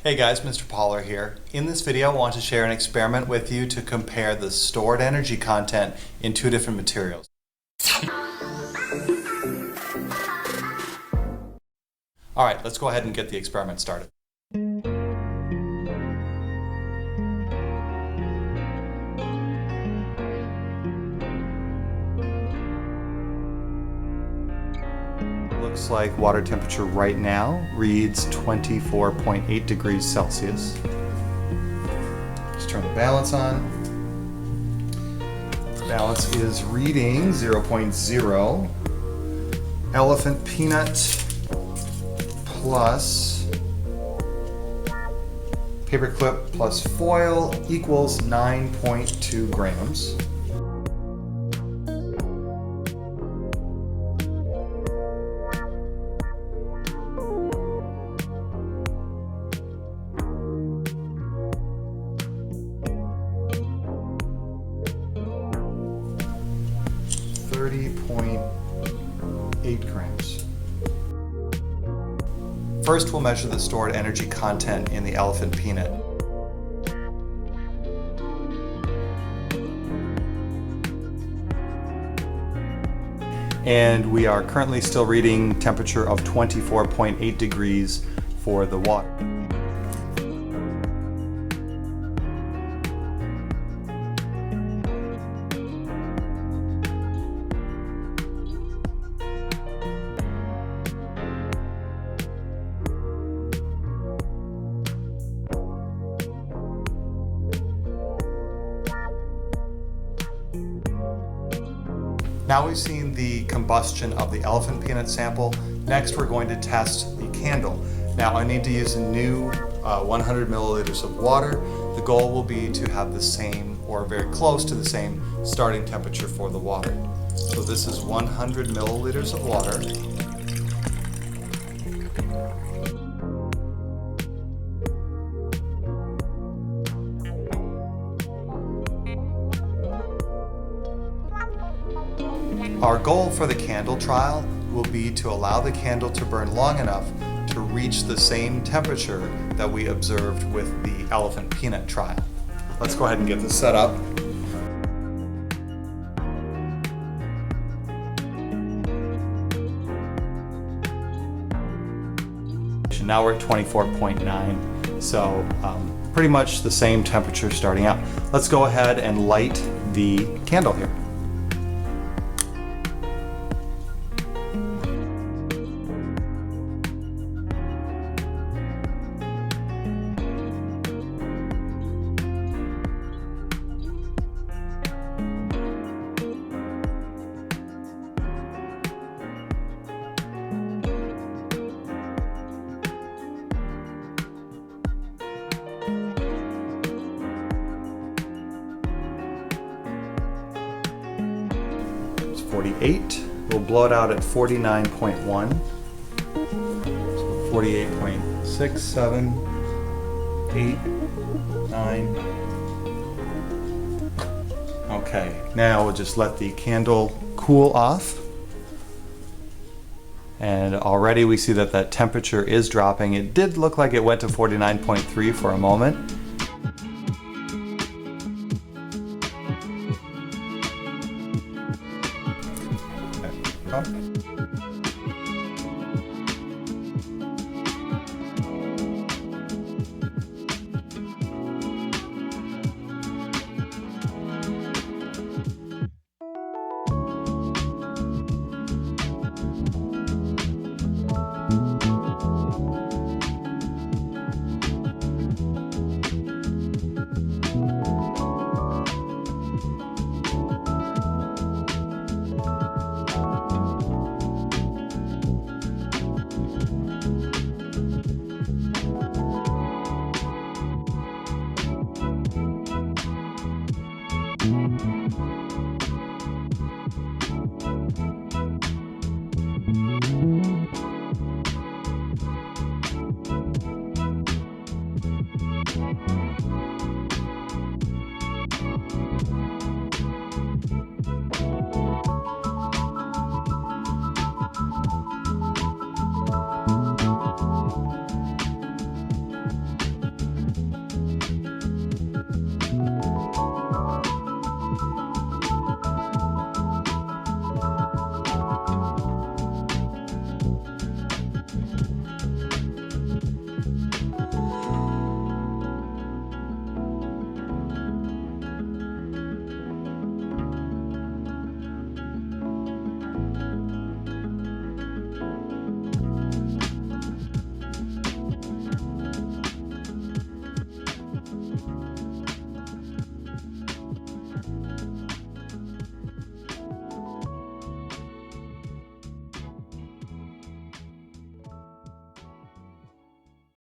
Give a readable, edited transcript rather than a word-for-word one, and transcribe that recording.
Hey guys, Mr. Poller here. In this video, I want to share an experiment with you to compare the stored energy content in two different materials. Alright, let's go ahead and get the experiment started. Looks like water temperature right now reads 24.8 degrees Celsius. Just turn the balance on. Balance is reading 0.0. Elephant peanut plus paperclip plus foil equals 9.2 grams. .8 grams. First, we'll measure the stored energy content in the elephant peanut. And we are currently still reading temperature of 24.8 degrees for the water. Now we've seen the combustion of the elephant peanut sample. Next, we're going to test the candle. Now I need to use a new 100 milliliters of water. The goal will be to have the same or very close to the same starting temperature for the water. So this is 100 milliliters of water. Our goal for the candle trial will be to allow the candle to burn long enough to reach the same temperature that we observed with the elephant peanut trial. Let's go ahead and get this set up. Now we're at 24.9, so pretty much the same temperature starting out. Let's go ahead and light the candle here. It's 48. We'll blow it out at 49.1. So 48.6, 7, 8, 9. Okay, now we'll just let the candle cool off. And already we see that temperature is dropping. It did look like it went to 49.3 for a moment.